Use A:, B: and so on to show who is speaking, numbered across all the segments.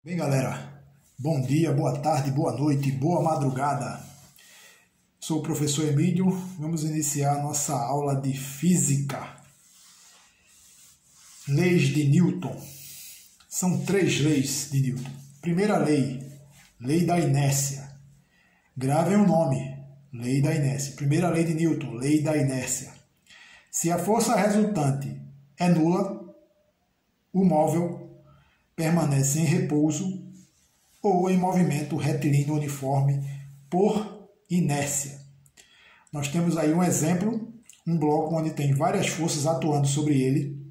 A: Bem, galera, bom dia, boa tarde, boa noite, boa madrugada. Sou o professor Emílio, vamos iniciar a nossa aula de física. Leis de Newton. São 3 leis de Newton. Primeira lei, lei da inércia. Gravem o nome, lei da inércia. Primeira lei de Newton, lei da inércia. Se a força resultante é nula, o móvel permanece em repouso ou em movimento retilíneo uniforme por inércia. Nós temos aí um exemplo, um bloco onde tem várias forças atuando sobre ele,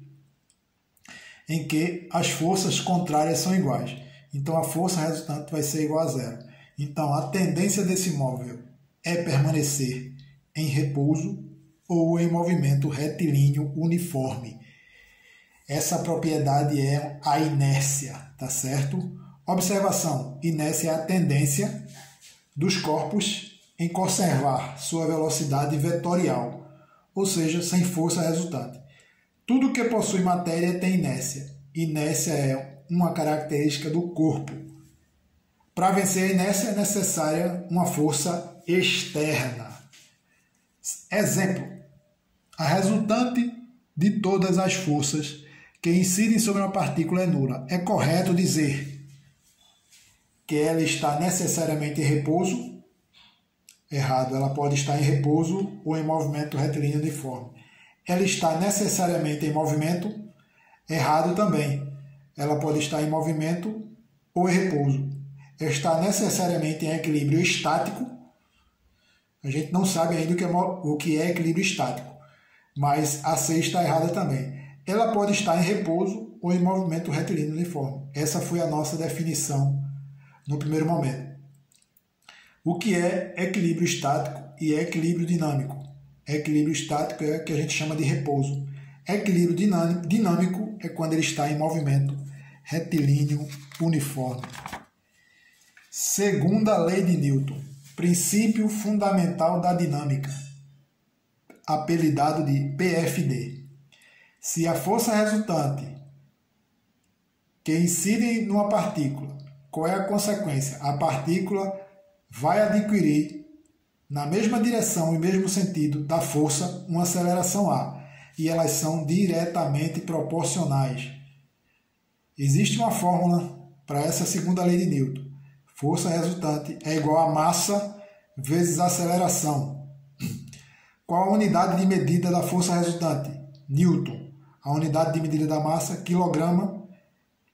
A: em que as forças contrárias são iguais. Então a força resultante vai ser igual a zero. Então a tendência desse móvel é permanecer em repouso ou em movimento retilíneo uniforme. Essa propriedade é a inércia, tá certo? Observação: inércia é a tendência dos corpos em conservar sua velocidade vetorial, ou seja, sem força resultante. Tudo que possui matéria tem inércia. Inércia é uma característica do corpo. Para vencer a inércia é necessária uma força externa. Exemplo: a resultante de todas as forças que incidem sobre uma partícula é nula. É correto dizer que ela está necessariamente em repouso? Errado, ela pode estar em repouso ou em movimento retilíneo uniforme. Ela está necessariamente em movimento? Errado também. Ela pode estar em movimento ou em repouso. Está necessariamente em equilíbrio estático? A gente não sabe ainda o que é equilíbrio estático, mas a C está errada também. Ela pode estar em repouso ou em movimento retilíneo uniforme. Essa foi a nossa definição no primeiro momento. O que é equilíbrio estático e equilíbrio dinâmico? Equilíbrio estático é o que a gente chama de repouso. Equilíbrio dinâmico é quando ele está em movimento retilíneo uniforme. Segunda lei de Newton, princípio fundamental da dinâmica, apelidado de PFD. Se a força resultante que incide numa partícula, qual é a consequência? A partícula vai adquirir, na mesma direção e mesmo sentido da força, uma aceleração A, e elas são diretamente proporcionais. Existe uma fórmula para essa segunda lei de Newton. Força resultante é igual a massa vezes aceleração. Qual a unidade de medida da força resultante? Newton. A unidade de medida da massa, quilograma,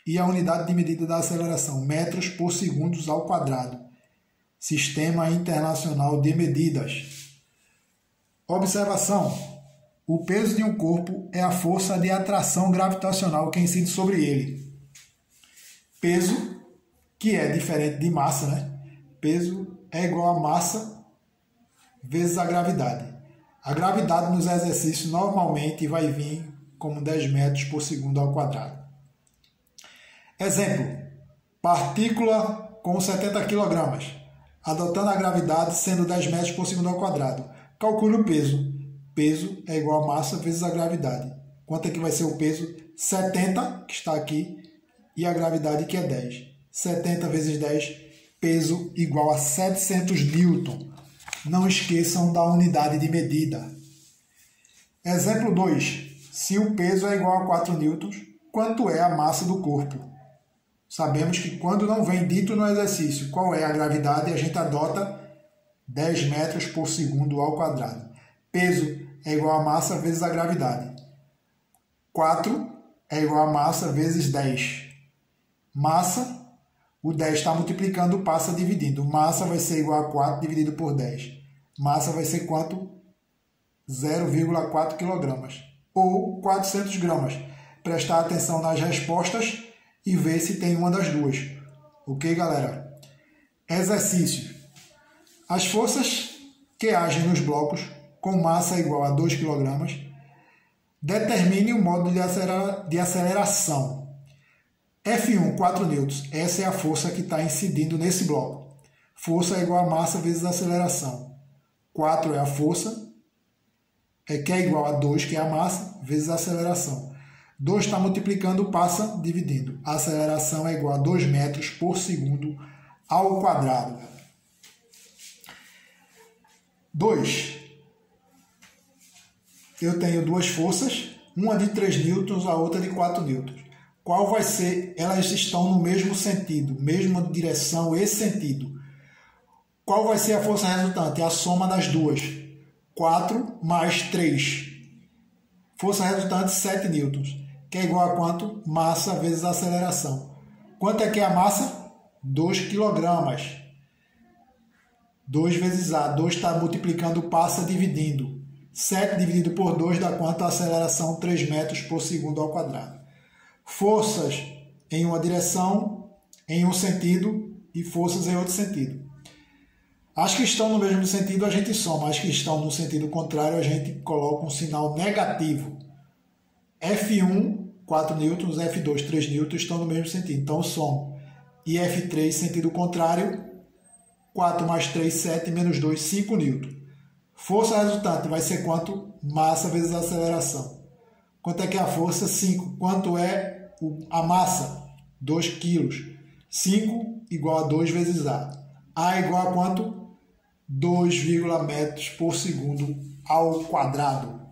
A: e a unidade de medida da aceleração, metros por segundos ao quadrado. Sistema Internacional de Medidas. Observação: o peso de um corpo é a força de atração gravitacional que incide sobre ele. Peso, que é diferente de massa, né? Peso é igual a massa vezes a gravidade. A gravidade nos exercícios normalmente vai vir como 10 metros por segundo ao quadrado. Exemplo: partícula com 70 kg, adotando a gravidade sendo 10 metros por segundo ao quadrado. Calcule o peso. Peso é igual a massa vezes a gravidade. Quanto é que vai ser o peso? 70, que está aqui, e a gravidade, que é 10. 70 vezes 10, peso igual a 700 newton. Não esqueçam da unidade de medida. Exemplo 2. Se o peso é igual a 4 newtons, quanto é a massa do corpo? Sabemos que quando não vem dito no exercício qual é a gravidade, a gente adota 10 metros por segundo ao quadrado. Peso é igual a massa vezes a gravidade. 4 é igual a massa vezes 10. Massa, o 10 está multiplicando, passa dividindo. Massa vai ser igual a 4 dividido por 10. Massa vai ser quanto? 0,4 kg. Ou 400 gramas. Prestar atenção nas respostas e ver se tem uma das duas. Ok, galera? Exercício. As forças que agem nos blocos com massa igual a 2 kg, determine o modo de aceleração. F1, 4 newtons. Essa é a força que está incidindo nesse bloco. Força é igual a massa vezes aceleração. 4 é a força, que é igual a 2, que é a massa, vezes a aceleração. 2 está multiplicando, passa dividindo. A aceleração é igual a 2 metros por segundo ao quadrado. 2. Eu tenho duas forças, uma de 3 newtons, a outra de 4 newtons. Qual vai ser? Elas estão no mesmo sentido, mesma direção e sentido. Qual vai ser a força resultante? A soma das duas. 4 mais 3. Força resultante 7 newtons, que é igual a quanto? Massa vezes a aceleração. Quanto é que é a massa? 2 quilogramas. 2 vezes A. 2 está multiplicando, passa dividindo. 7 dividido por 2 dá quanto? A aceleração 3 metros por segundo ao quadrado. Forças em uma direção, em um sentido, e forças em outro sentido. As que estão no mesmo sentido a gente soma, as que estão no sentido contrário a gente coloca um sinal negativo. F1, 4 newtons, F2, 3 newtons estão no mesmo sentido, então eu somo. E F3, sentido contrário, 4 mais 3, 7, menos 2, 5 newtons. Força resultante vai ser quanto? Massa vezes a aceleração. Quanto é que é a força? 5. Quanto é a massa? 2 quilos. 5 igual a 2 vezes A. A igual a quanto? 2, metros por segundo ao quadrado.